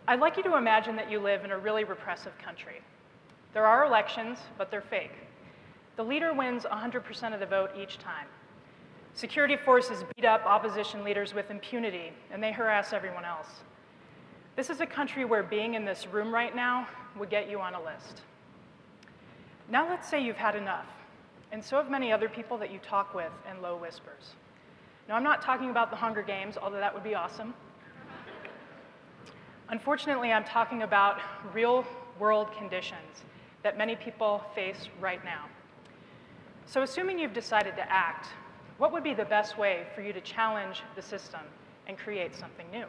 I'd like you to imagine that you live in a really repressive country. There are elections, but they're fake. The leader wins 100% of the vote each time. Security forces beat up opposition leaders with impunity, and they harass everyone else. This is a country where being in this room right now would get you on a list. Now let's say you've had enough, and so have many other people that you talk with in low whispers. Now, I'm not talking about the Hunger Games, although that would be awesome. Unfortunately, I'm talking about real-world conditions that many people face right now. So assuming you've decided to act, what would be the best way for you to challenge the system and create something new?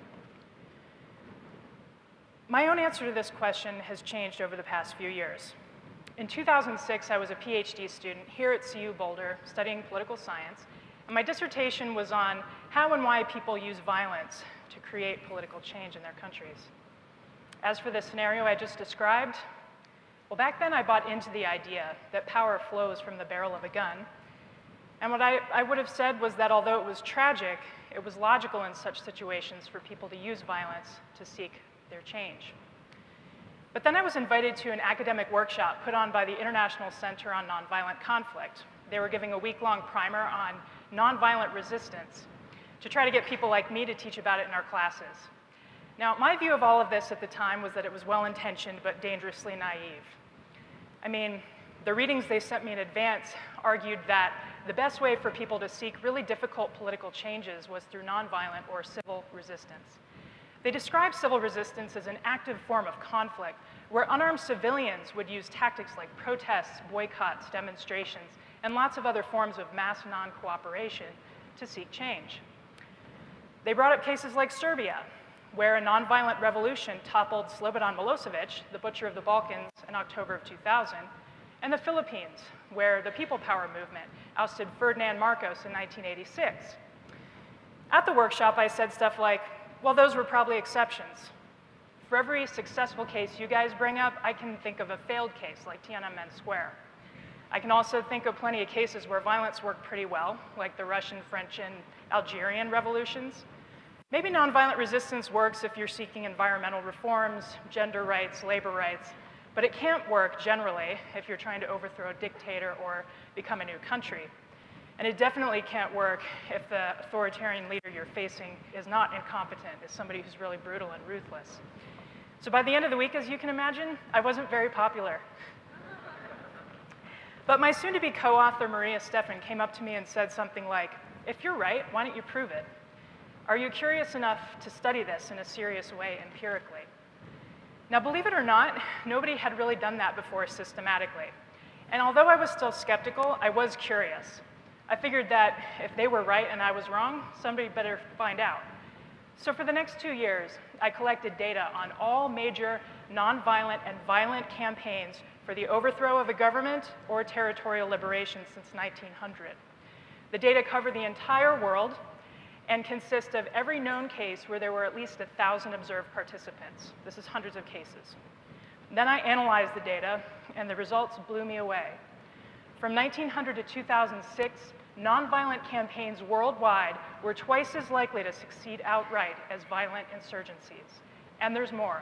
My own answer to this question has changed over the past few years. In 2006, I was a PhD student here at CU Boulder studying political science, and my dissertation was on how and why people use violence to create political change in their countries. As for the scenario I just described, well, back then I bought into the idea that power flows from the barrel of a gun, and what I would have said was that although it was tragic, it was logical in such situations for people to use violence to seek their change. But then I was invited to an academic workshop put on by the International Center on Nonviolent Conflict. They were giving a week-long primer on nonviolent resistance to try to get people like me to teach about it in our classes. Now, my view of all of this at the time was that it was well-intentioned but dangerously naive. I mean, the readings they sent me in advance argued that the best way for people to seek really difficult political changes was through nonviolent or civil resistance. They described civil resistance as an active form of conflict where unarmed civilians would use tactics like protests, boycotts, demonstrations, and lots of other forms of mass non-cooperation to seek change. They brought up cases like Serbia, where a nonviolent revolution toppled Slobodan Milosevic, the butcher of the Balkans, in October of 2000, and the Philippines, where the People Power movement ousted Ferdinand Marcos in 1986. At the workshop, I said stuff like, well, those were probably exceptions. For every successful case you guys bring up, I can think of a failed case like Tiananmen Square. I can also think of plenty of cases where violence worked pretty well, like the Russian, French, and Algerian revolutions. Maybe nonviolent resistance works if you're seeking environmental reforms, gender rights, labor rights, but it can't work generally if you're trying to overthrow a dictator or become a new country. And it definitely can't work if the authoritarian leader you're facing is not incompetent, is somebody who's really brutal and ruthless. So by the end of the week, as you can imagine, I wasn't very popular. But my soon-to-be co-author, Maria Stephan, came up to me and said something like, if you're right, why don't you prove it? Are you curious enough to study this in a serious way empirically? Now, believe it or not, nobody had really done that before systematically. And although I was still skeptical, I was curious. I figured that if they were right and I was wrong, somebody better find out. So for the next 2 years, I collected data on all major nonviolent and violent campaigns for the overthrow of a government or territorial liberation since 1900. The data cover the entire world and consist of every known case where there were at least 1,000 observed participants. This is hundreds of cases. Then I analyzed the data, and the results blew me away. From 1900 to 2006, nonviolent campaigns worldwide were twice as likely to succeed outright as violent insurgencies. And there's more.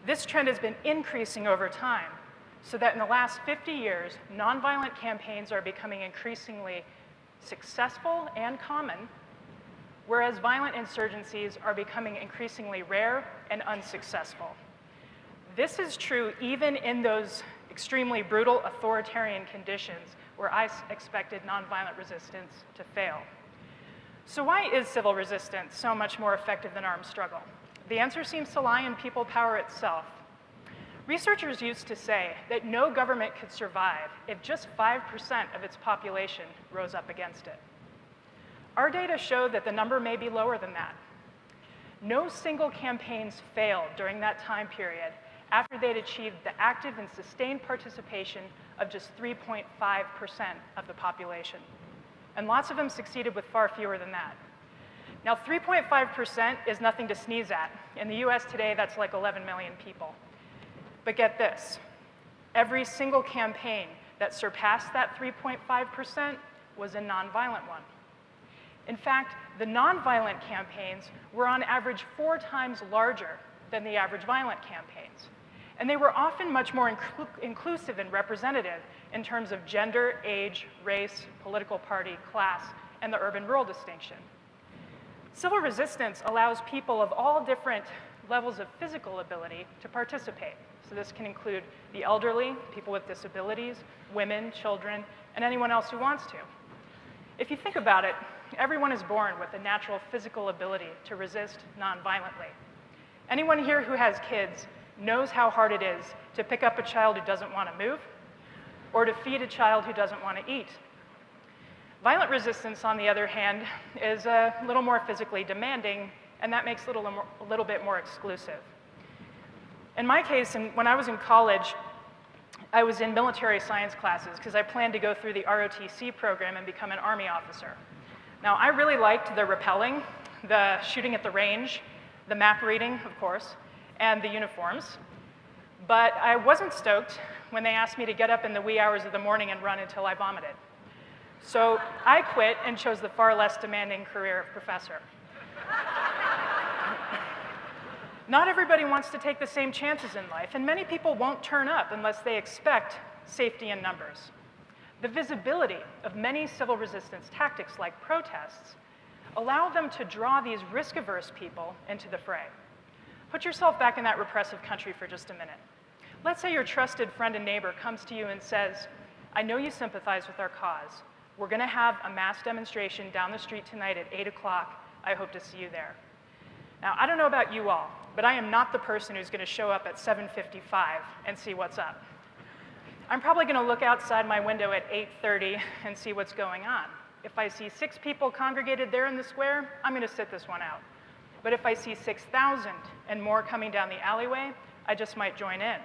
This trend has been increasing over time, so that in the last 50 years, nonviolent campaigns are becoming increasingly successful and common, whereas violent insurgencies are becoming increasingly rare and unsuccessful. This is true even in those extremely brutal authoritarian conditions where I expected nonviolent resistance to fail. So why is civil resistance so much more effective than armed struggle? The answer seems to lie in people power itself. Researchers used to say that no government could survive if just 5% of its population rose up against it. Our data show that the number may be lower than that. No single campaigns failed during that time period after they'd achieved the active and sustained participation of just 3.5% of the population. And lots of them succeeded with far fewer than that. Now, 3.5% is nothing to sneeze at. In the US today, that's like 11 million people. But get this, every single campaign that surpassed that 3.5% was a nonviolent one. In fact, the nonviolent campaigns were on average 4 times larger than the average violent campaigns. And they were often much more inclusive and representative in terms of gender, age, race, political party, class, and the urban-rural distinction. Civil resistance allows people of all different levels of physical ability to participate. So this can include the elderly, people with disabilities, women, children, and anyone else who wants to. If you think about it, everyone is born with a natural physical ability to resist nonviolently. Anyone here who has kids knows how hard it is to pick up a child who doesn't want to move or to feed a child who doesn't want to eat. Violent resistance, on the other hand, is a little more physically demanding, and that makes it a little bit more exclusive. In my case, when I was in college, I was in military science classes because I planned to go through the ROTC program and become an Army officer. Now, I really liked the rappelling, the shooting at the range, the map reading, of course, and the uniforms. But I wasn't stoked when they asked me to get up in the wee hours of the morning and run until I vomited. So I quit and chose the far less demanding career of professor. Not everybody wants to take the same chances in life, and many people won't turn up unless they expect safety in numbers. The visibility of many civil resistance tactics like protests allow them to draw these risk-averse people into the fray. Put yourself back in that repressive country for just a minute. Let's say your trusted friend and neighbor comes to you and says, I know you sympathize with our cause. We're going to have a mass demonstration down the street tonight at 8 o'clock. I hope to see you there. Now, I don't know about you all, but I am not the person who's going to show up at 7:55 and see what's up. I'm probably going to look outside my window at 8:30 and see what's going on. If I see 6 people congregated there in the square, I'm going to sit this one out. But if I see 6,000 and more coming down the alleyway, I just might join in.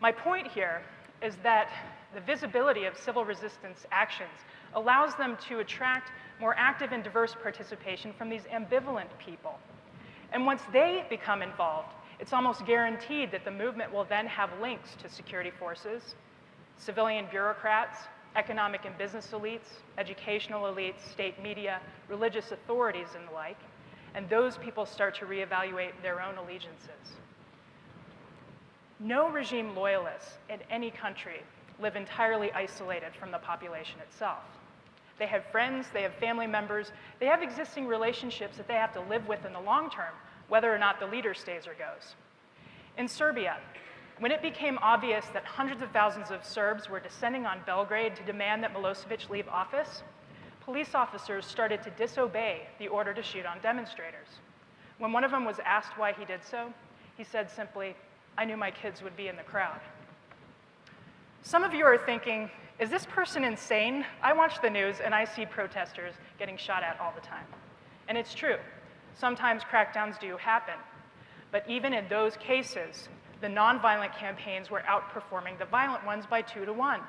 My point here is that the visibility of civil resistance actions allows them to attract more active and diverse participation from these ambivalent people. And once they become involved, it's almost guaranteed that the movement will then have links to security forces, civilian bureaucrats, economic and business elites, educational elites, state media, religious authorities, and the like, and those people start to reevaluate their own allegiances. No regime loyalists in any country live entirely isolated from the population itself. They have friends, they have family members, they have existing relationships that they have to live with in the long term, whether or not the leader stays or goes. In Serbia, when it became obvious that hundreds of thousands of Serbs were descending on Belgrade to demand that Milosevic leave office, police officers started to disobey the order to shoot on demonstrators. When one of them was asked why he did so, he said simply, I knew my kids would be in the crowd. Some of you are thinking, is this person insane? I watch the news and I see protesters getting shot at all the time. And it's true. Sometimes crackdowns do happen. But even in those cases, the nonviolent campaigns were outperforming the violent ones by 2 to 1.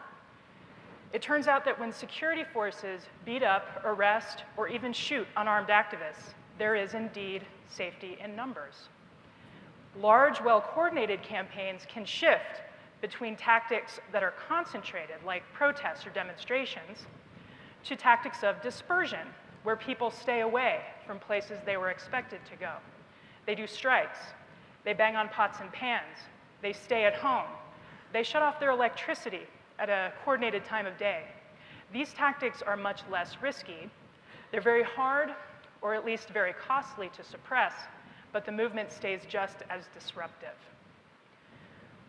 It turns out that when security forces beat up, arrest, or even shoot unarmed activists, there is indeed safety in numbers. Large, well-coordinated campaigns can shift between tactics that are concentrated, like protests or demonstrations, to tactics of dispersion, where people stay away from places they were expected to go. They do strikes, they bang on pots and pans, they stay at home, they shut off their electricity at a coordinated time of day. These tactics are much less risky. They're very hard, or at least very costly to suppress, but the movement stays just as disruptive.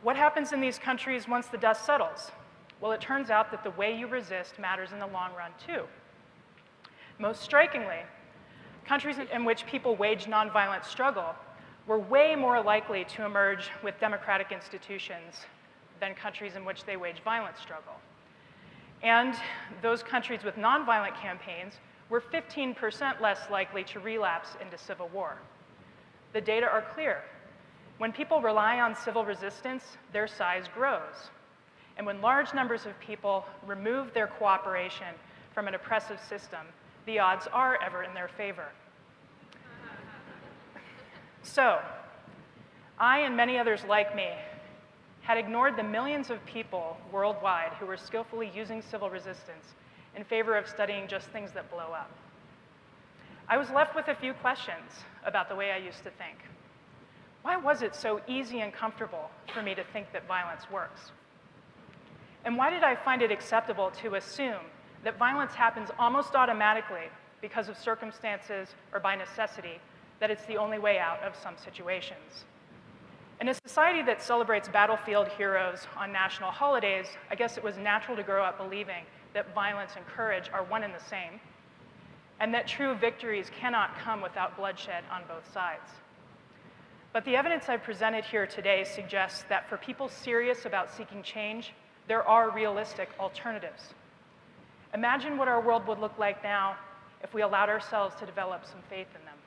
What happens in these countries once the dust settles? Well, it turns out that the way you resist matters in the long run, too. Most strikingly, countries in which people wage nonviolent struggle were way more likely to emerge with democratic institutions than countries in which they wage violent struggle. And those countries with nonviolent campaigns were 15% less likely to relapse into civil war. The data are clear. When people rely on civil resistance, their size grows. And when large numbers of people remove their cooperation from an oppressive system, the odds are ever in their favor. So, I and many others like me had ignored the millions of people worldwide who were skillfully using civil resistance in favor of studying just things that blow up. I was left with a few questions about the way I used to think. Why was it so easy and comfortable for me to think that violence works? And why did I find it acceptable to assume that violence happens almost automatically because of circumstances or by necessity, that it's the only way out of some situations? In a society that celebrates battlefield heroes on national holidays, I guess it was natural to grow up believing that violence and courage are one and the same, and that true victories cannot come without bloodshed on both sides. But the evidence I've presented here today suggests that for people serious about seeking change, there are realistic alternatives. Imagine what our world would look like now if we allowed ourselves to develop some faith in them.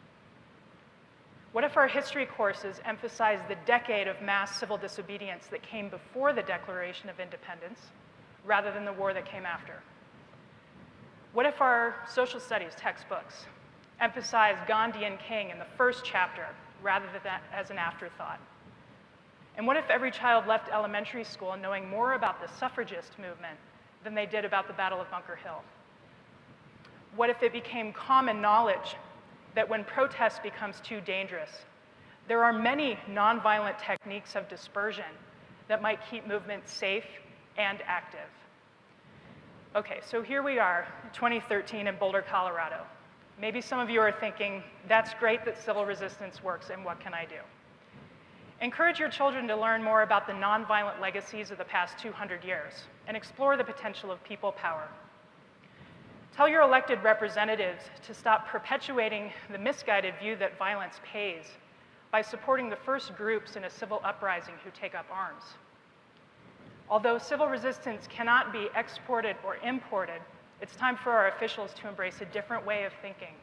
What if our history courses emphasized the decade of mass civil disobedience that came before the Declaration of Independence, rather than the war that came after? What if our social studies textbooks emphasized Gandhi and King in the first chapter, rather than that as an afterthought? And what if every child left elementary school knowing more about the suffragist movement than they did about the Battle of Bunker Hill? What if it became common knowledge that when protest becomes too dangerous, there are many nonviolent techniques of dispersion that might keep movements safe and active? Okay, so here we are, 2013 in Boulder, Colorado. Maybe some of you are thinking, that's great that civil resistance works, and what can I do? Encourage your children to learn more about the nonviolent legacies of the past 200 years and explore the potential of people power. Tell your elected representatives to stop perpetuating the misguided view that violence pays by supporting the first groups in a civil uprising who take up arms. Although civil resistance cannot be exported or imported, it's time for our officials to embrace a different way of thinking.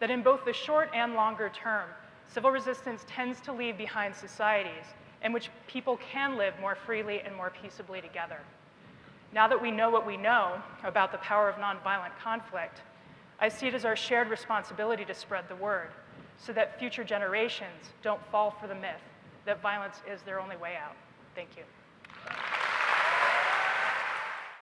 That in both the short and longer term, civil resistance tends to leave behind societies in which people can live more freely and more peaceably together. Now that we know what we know about the power of nonviolent conflict, I see it as our shared responsibility to spread the word so that future generations don't fall for the myth that violence is their only way out. Thank you.